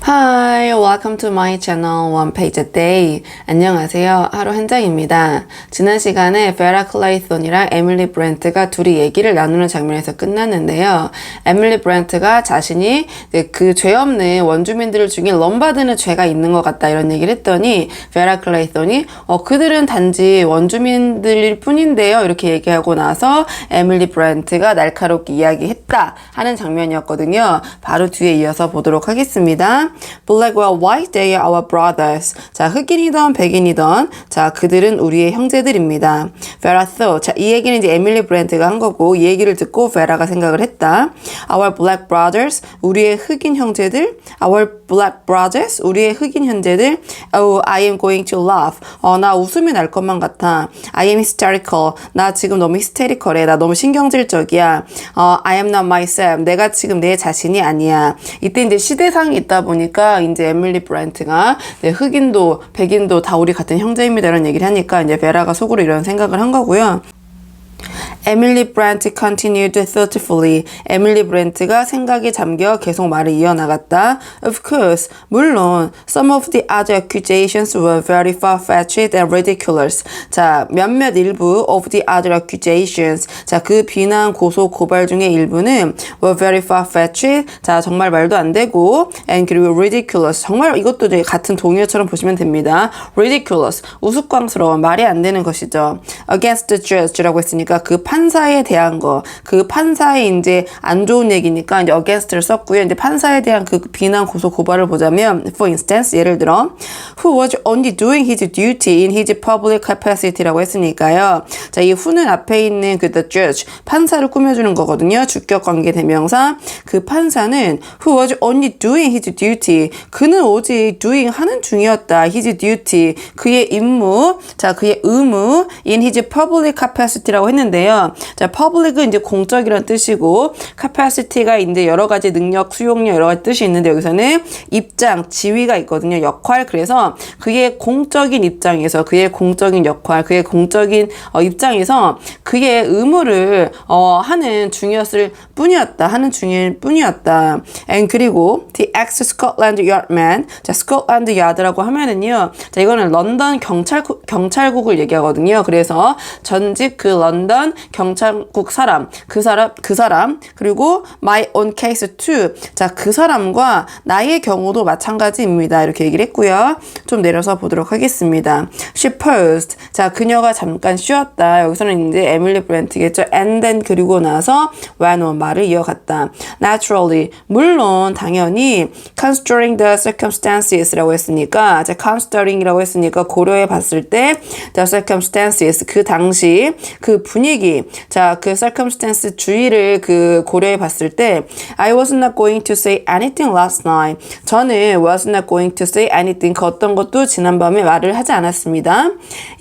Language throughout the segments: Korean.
Hi, welcome to my channel One Page a Day. 안녕하세요. 하루 한 장입니다. 지난 시간에 베라 클레이톤이랑 에밀리 브랜트가 둘이 얘기를 나누는 장면에서 끝났는데요. 에밀리 브랜트가 자신이 그 죄 없는 원주민들을 죽인 럼바드는 죄가 있는 것 같다 이런 얘기를 했더니 베라 클레이톤이 그들은 단지 원주민들일 뿐인데요 이렇게 얘기하고 나서 에밀리 브랜트가 날카롭게 이야기했다 하는 장면이었거든요. 바로 뒤에 이어서 보도록 하겠습니다. Black or white, they are our brothers. 자, 흑인이던 백인이던 자, 그들은 우리의 형제들입니다. Vera thought. 자, 이 얘기는 이제 에밀리 브랜트가 한 거고 이 얘기를 듣고 베라가 생각을 했다. Our black brothers, 우리의 흑인 형제들. Our black brothers, 우리의 흑인 형제들. Oh, I am going to laugh. 나 웃음이 날 것만 같아. I am hysterical. 나 지금 너무 히스테리컬해. 나 너무 신경질적이야. I am not myself. 내가 지금 내 자신이 아니야. 이때 이제 시대상이 있다 보니까 이제 에밀리 브랜트가 흑인도 백인도 다 우리 같은 형제입니다 이런 얘기를 하니까 이제 베라가 속으로 이런 생각을 한 거고요. 에밀리 브랜트 continued thoughtfully. 에밀리 브랜트가 생각에 잠겨 계속 말을 이어나갔다. Of course, 물론 some of the other accusations were very far-fetched and ridiculous. 자, 몇몇 일부 of the other accusations. 자, 그 비난, 고소, 고발 중에 일부는 were very far-fetched. 자, 정말 말도 안 되고 and 그리고 ridiculous. 정말 이것도 이제 같은 동의어처럼 보시면 됩니다. ridiculous. 우스꽝스러운 말이 안 되는 것이죠. against the judge라고 했으니까 그 판사에 대한 거, 그 판사의 이제 안 좋은 얘기니까 이제 against를 썼고요. 이제 판사에 대한 그 비난, 고소, 고발을 보자면, for instance, 예를 들어, who was only doing his duty in his public capacity라고 했으니까요. 자, 이 who는 앞에 있는 그 the judge, 판사를 꾸며주는 거거든요. 주격 관계 대명사. 그 판사는 who was only doing his duty. 그는 오직 doing 하는 중이었다. his duty. 그의 임무, 자, 그의 의무 in his public capacity라고 했는데요. 자, public은 이제 공적이란 뜻이고, capacity가 이제 여러 가지 능력, 수용력 여러 가지 뜻이 있는데 여기서는 입장, 지위가 있거든요. 역할. 그래서 그의 공적인 입장에서, 그의 공적인 역할, 그의 공적인 입장에서 그의 의무를 하는 중이었을 뿐이었다. 하는 중일 뿐이었다. And 그리고 the ex-Scotland Yardman. 자, 스코틀랜드 야드라고 하면은요. 자, 이거는 런던 경찰국을 얘기하거든요. 그래서 전직 그 런던 경찰국 사람, 그 사람, 그리고 my own case too. 자, 그 사람과 나의 경우도 마찬가지입니다. 이렇게 얘기를 했고요. 좀 내려서 보도록 하겠습니다. She paused. 자, 그녀가 잠깐 쉬었다. 여기서는 이제 에밀리 브랜트겠죠. And then 그리고 나서 went on 말을 이어갔다. Naturally, 물론 당연히 considering the circumstances라고 했으니까, 자, considering이라고 했으니까 고려해 봤을 때 the circumstances 그 당시 그 분위기, 자, 그 circumstance 주의를 그 고려해 봤을 때 I was not going to say anything last night. 저는 was not going to say anything 그 어떤 것도 지난밤에 말을 하지 않았습니다.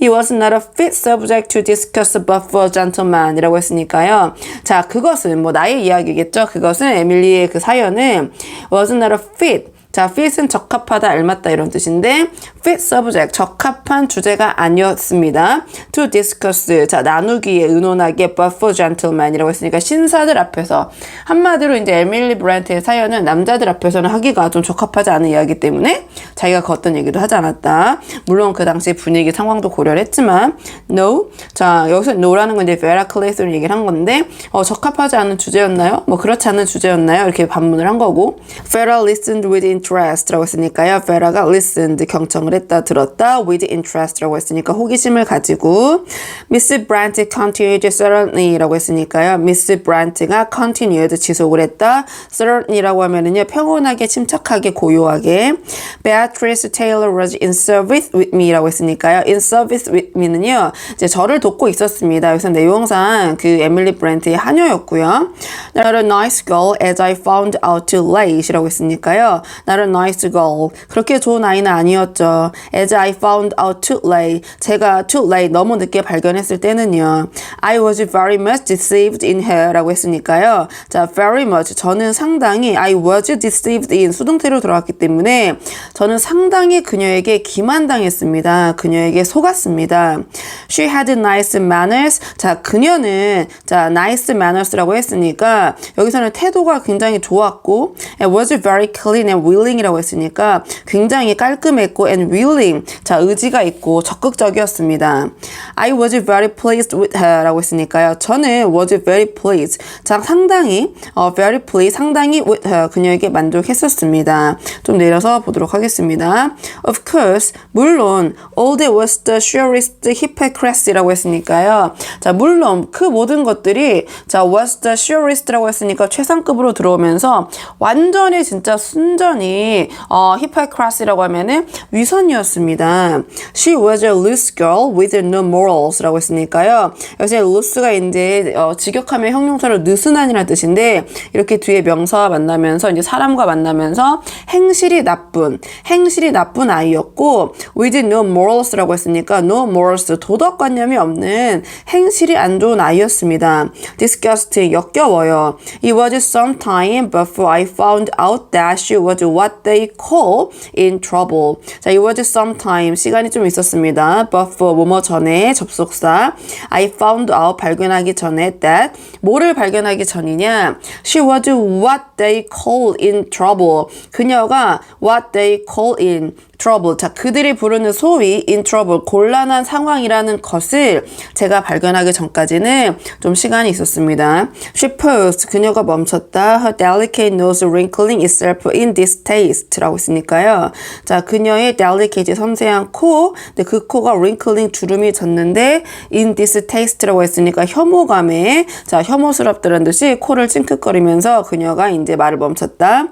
He was not a fit subject to discuss but for a gentleman 이라고 했으니까요. 자, 그것은 뭐 나의 이야기겠죠. 그것은 에밀리의 그 사연은 was not a fit. 자, fit은 적합하다, 알맞다 이런 뜻인데 fit subject, 적합한 주제가 아니었습니다. to discuss, 자, 나누기에 의논하기에 but for gentleman이라고 했으니까 신사들 앞에서 한마디로 이제 에밀리 브랜트의 사연은 남자들 앞에서는 하기가 좀 적합하지 않은 이야기 때문에 자기가 그 어떤 얘기도 하지 않았다. 물론 그 당시 분위기 상황도 고려를 했지만 no. 자, 여기서 no라는 건 이제 베라 클레이톤 얘기를 한 건데 적합하지 않은 주제였나요? 뭐 그렇지 않은 주제였나요? 이렇게 반문을 한 거고 Vera listened with interest라고 했으니까요. 베라가 listened 경청을 했다, 들었다. with interest라고 했으니까 호기심을 가지고 Miss Brandt continued certainly라고 했으니까요. Miss Brandt가 continued 지속을 했다. certainly라고 하면은요 평온하게, 침착하게, 고요하게. Beatrice Taylor was in service with me라고 했으니까요. in service with me는요 이제 저를 돕고 있었습니다. 여기서 내용상 그 에밀리 브랜트의 하녀였고요. Not a nice girl as I found out too late이라고 했으니까요. Not a nice girl. 그렇게 좋은 아이는 아니었죠. As I found out too late. 제가 too late, 너무 늦게 발견했을 때는요. I was very much deceived in her 라고 했으니까요. 자, very much. 저는 상당히 I was deceived in 수동태로 들어갔기 때문에 저는 상당히 그녀에게 기만당했습니다. 그녀에게 속았습니다. She had nice manners. 자, 그녀는 자, nice manners라고 했으니까 여기서는 태도가 굉장히 좋았고 and was very clean and willing willing이라고 했으니까 굉장히 깔끔했고 and willing, 자 의지가 있고 적극적이었습니다. I was very pleased with her 라고 했으니까요. 저는 was very pleased, 자 상당히 very pleased, 상당히 with her, 그녀에게 만족했었습니다. 좀 내려서 보도록 하겠습니다. Of course, 물론 all that was the surest hypocrisy라고 했으니까요. 자 물론 그 모든 것들이 자 was the surest라고 했으니까 최상급으로 들어오면서 완전히 진짜 순전히 hypocrisy라고 하면은 위선이었습니다. She was a loose girl with no morals라고 했으니까요. 여기서 loose가 이제 직역하면 형용사로 느슨한이라는 뜻인데 이렇게 뒤에 명사와 만나면서 이제 사람과 만나면서 행실이 나쁜 아이였고 with no morals라고 했으니까 no morals, 도덕관념이 없는 행실이 안 좋은 아이였습니다. disgusting, 역겨워요. It was some time before I found out that she was what they call in trouble. 자, it was some time, 시간이 좀 있었습니다. before, 뭐뭐 전에, 접속사. I found out, 발견하기 전에 that, 뭐를 발견하기 전이냐? She was what they call in trouble. 그녀가 what they call in trouble. 자, 그들이 부르는 소위 in trouble, 곤란한 상황이라는 것을 제가 발견하기 전까지는 좀 시간이 있었습니다. She paused. 그녀가 멈췄다. Her delicate nose wrinkling itself in distaste라고 했으니까요. 자, 그녀의 delicate, 섬세한 코, 근데 그 코가 wrinkling, 주름이 졌는데 in distaste라고 했으니까 혐오감에, 자, 혐오스럽다는 듯이 코를 찡긋거리면서 그녀가 이제 말을 멈췄다.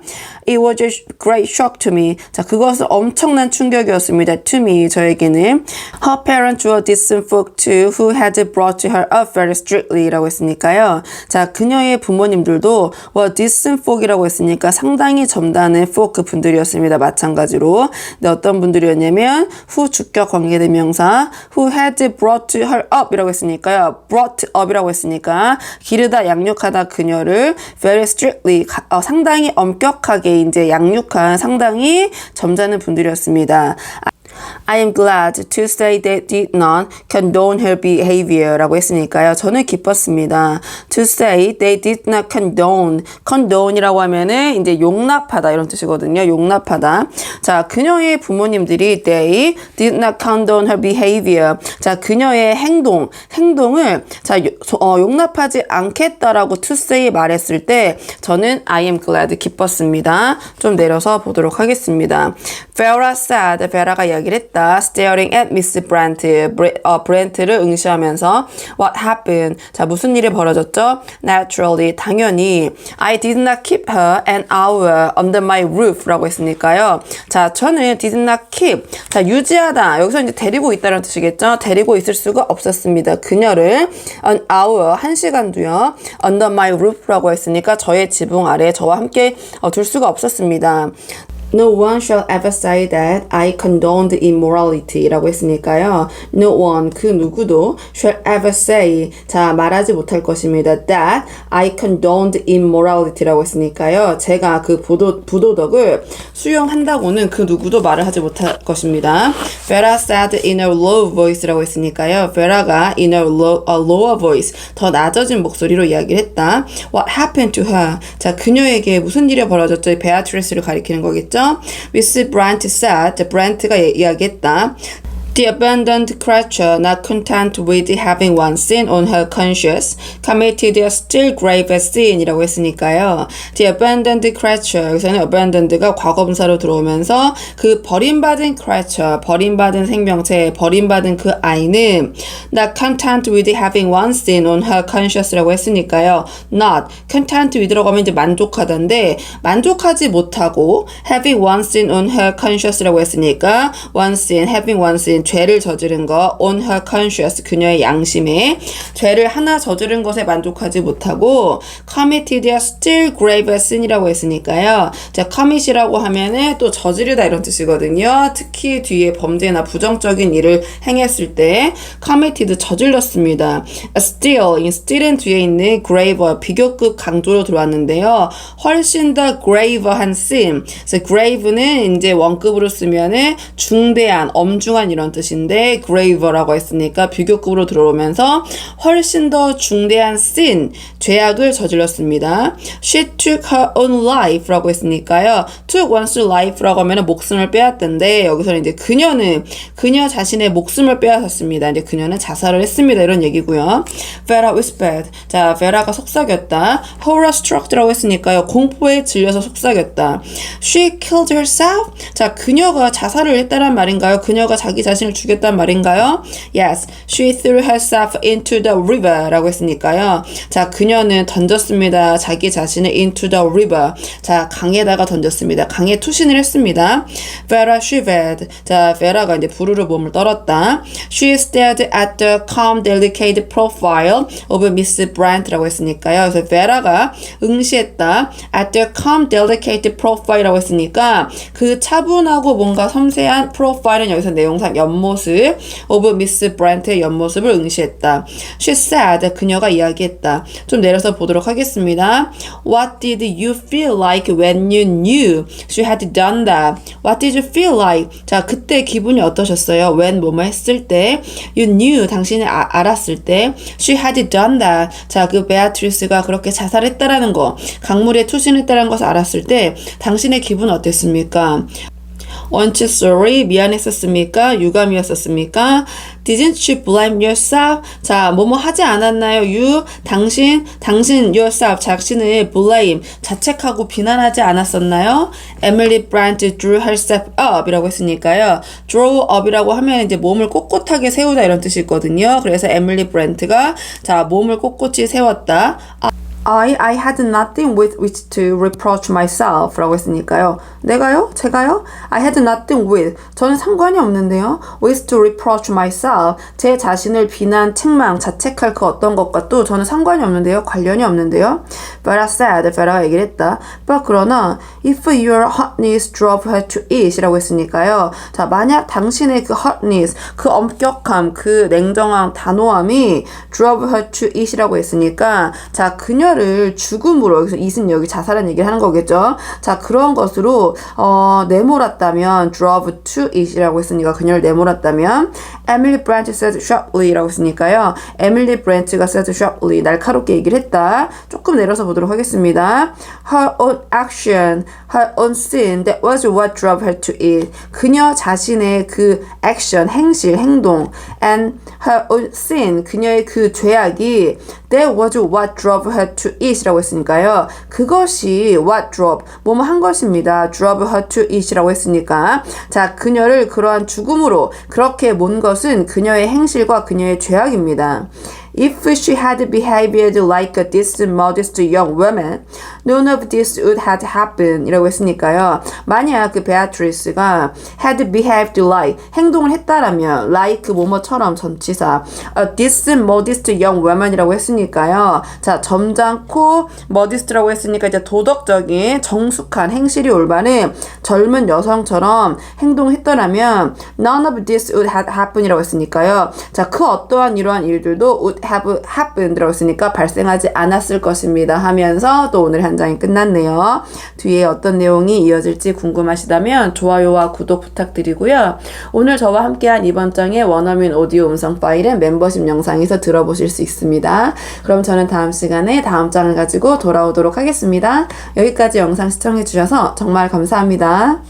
It was a great shock to me. 자, 그것은 엄청난 충격이었습니다. To me, 저에게는. Her parents were decent folk too, who had brought her up very strictly 라고 했으니까요. 자, 그녀의 부모님들도 were decent folk이라고 했으니까 상당히 점잖은 folk 분들이었습니다. 마찬가지로. 근데 어떤 분들이었냐면 who 주격 관계대명사, who had brought her up 이라고 했으니까요. brought up이라고 했으니까 기르다 양육하다 그녀를 very strictly, 상당히 엄격하게 이제 양육한 상당히 점잖은 분들이었습니다. I am glad to say they did not condone her behavior 라고 했으니까요. 저는 기뻤습니다. To say they did not condone. condone이라고 하면은 이제 용납하다 이런 뜻이거든요. 용납하다. 자, 그녀의 부모님들이 they did not condone her behavior. 자, 그녀의 행동을 자, 용납하지 않겠다라고 to say 말했을 때 저는 I am glad, 기뻤습니다. 좀 내려서 보도록 하겠습니다. Vera said, 베라가 이야기를 했다. Staring at Miss Brent, 브렌트를 응시하면서 What happened? 자, 무슨 일이 벌어졌죠? Naturally, 당연히 I did not keep her an hour under my roof 라고 했으니까요. 자, 저는 did not keep, 자, 유지하다. 여기서 이제 데리고 있다는 뜻이겠죠? 데리고 있을 수가 없었습니다. 그녀를 an hour, 1시간도요. under my roof 라고 했으니까 저의 지붕 아래 저와 함께 둘 수가 없었습니다. No one shall ever say that I condoned immorality 라고 했으니까요. No one, 그 누구도 shall ever say, 자, 말하지 못할 것입니다. That I condoned immorality 라고 했으니까요. 제가 그 부도덕을 수용한다고는 그 누구도 말을 하지 못할 것입니다. Vera said in a low voice 라고 했으니까요. Vera가 in a lower voice, 더 낮아진 목소리로 이야기를 했다. What happened to her? 자, 그녀에게 무슨 일이 벌어졌죠? 베아트리스를 가리키는 거겠죠? Miss Brent said, 브렌트가 이야기했다. The abandoned creature, not content with having one sin on her conscience, committed a still graver sin이라고 했으니까요. The abandoned creature, 여기서는 abandoned가 과거분사로 들어오면서 그 버림받은 creature, 버림받은 생명체, 버림받은 그 아이는 not content with having one sin on her conscience라고 했으니까요. Not content with라고 하면 이제 만족하던데 만족하지 못하고 having one sin on her conscience라고 했으니까 one sin, having one sin, 죄를 저지른 거, on her conscience, 그녀의 양심에 죄를 하나 저지른 것에 만족하지 못하고 committed a still graver sin이라고 했으니까요. 자, commit이라고 하면은 또 저지르다 이런 뜻이거든요. 특히 뒤에 범죄나 부정적인 일을 행했을 때 committed, 저질렀습니다. still, 이 still은 뒤에 있는 graver, 비교급 강조로 들어왔는데요. 훨씬 더 graver한 sin. 그래서 grave는 이제 원급으로 쓰면은 중대한, 엄중한 이런 뜻인데 grave라고 했으니까 비교급으로 들어오면서 훨씬 더 중대한 sin, 죄악을 저질렀습니다. She took her own life라고 했으니까요. took one's life라고 하면 목숨을 빼앗던데 여기서는 이제 그녀 자신의 목숨을 빼앗았습니다. 이제 그녀는 자살을 했습니다. 이런 얘기고요. Vera whispered. 자, Vera가 속삭였다. Horror struck라고 했으니까요. 공포에 질려서 속삭였다. She killed herself. 자, 그녀가 자살을 했다란 말인가요? 그녀가 자기 자신을 죽였단 말인가요? Yes, she threw herself into the river 라고 했으니까요. 자, 그녀는 던졌습니다. 자기 자신을 into the river. 자, 강에다가 던졌습니다. 강에 투신을 했습니다. Vera shivered. 자, Vera가 이제 부르르 몸을 떨었다. She stared at the calm, delicate profile of Miss Brandt라고 했으니까요. 그래서 Vera가 응시했다. At the calm, delicate profile라고 했으니까 그 차분하고 뭔가 섬세한 profile은 여기서 내용상 옆모습 of Miss Brandt의 옆모습을 응시했다. She said. 그녀가 이야기했다. 좀 내려서 보도록 하겠습니다. What did you feel like when you knew she had done that? What did you feel like? 자, 그때 기분이 어떠셨어요? when 뭐뭐 했을 때 you knew 당신이 알았을 때 she had done that. 자, 그 베아트리스가 그렇게 자살했다라는 거, 강물에 투신했다라는 것을 알았을 때 당신의 기분은 어땠습니까? Weren't you sorry? 미안했었습니까? 유감이었었습니까? Didn't you blame yourself? 자, 뭐뭐 하지 않았나요? You, 당신 yourself, 자신을 blame, 자책하고 비난하지 않았었나요? Emily Brand drew herself up 이라고 했으니까요. draw up이라고 하면 이제 몸을 꼿꼿하게 세우다 이런 뜻이 있거든요. 그래서 에밀리 브랜트가 자, 몸을 꼿꼿이 세웠다. I had nothing with which to reproach myself 라고 했으니까요. 내가요? 제가요? I had nothing with. 저는 상관이 없는데요. with to reproach myself. 제 자신을 비난, 책망, 자책할 그 어떤 것과 또 저는 상관이 없는데요. 관련이 없는데요. But I said. Vera가 얘기를 했다. But 그러나 if your hotness drove her to it 이라고 했으니까요. 자, 만약 당신의 그 hotness, 그 엄격함, 그 냉정함, 단호함이 drove her to it 이라고 했으니까 자, 그녀를 죽음으로, 여기서 it은 여기 자살한 얘기를 하는 거겠죠. 자, 그런 것으로 내몰았다면 drove to it이라고 했으니까 그녀를 내몰았다면 Emily Brant said sharply라고 했으니까요. 에밀리 브랜트가 said sharply 날카롭게 얘기를 했다. 조금 내려서 보도록 하겠습니다. Her own action, her own sin, that was what drove her to it. 그녀 자신의 그 action, 행실, 행동 and her own sin, 그녀의 그 죄악이 that was what drove her to it이라고 했으니까요. 그것이 what drove, 뭐뭐 한 것입니다. drove her to it이라고 했으니까 자, 그녀를 그러한 죽음으로 그렇게 몬 것은 그녀의 행실과 그녀의 죄악입니다. If she had behaved like this modest young woman, none of this would have happened 이라고 했으니까요. 만약 그 베아트리스가 had behaved like, 행동을 했다라면 like 뭐뭐처럼 전치사 this modest young woman 이라고 했으니까요. 자, 점잖고 modest라고 했으니까 이제 도덕적인 정숙한 행실이 올바른 젊은 여성처럼 행동했더라면 none of this would have happened 이라고 했으니까요. 자, 그 어떠한 이러한 일들도 would have happened 라고 했으니까 발생하지 않았을 것입니다 하면서 또 오늘 한 장이 끝났네요. 뒤에 어떤 내용이 이어질지 궁금하시다면 좋아요와 구독 부탁드리고요. 오늘 저와 함께한 이번 장의 원어민 오디오 음성 파일은 멤버십 영상에서 들어보실 수 있습니다. 그럼 저는 다음 시간에 다음 장을 가지고 돌아오도록 하겠습니다. 여기까지 영상 시청해주셔서 정말 감사합니다.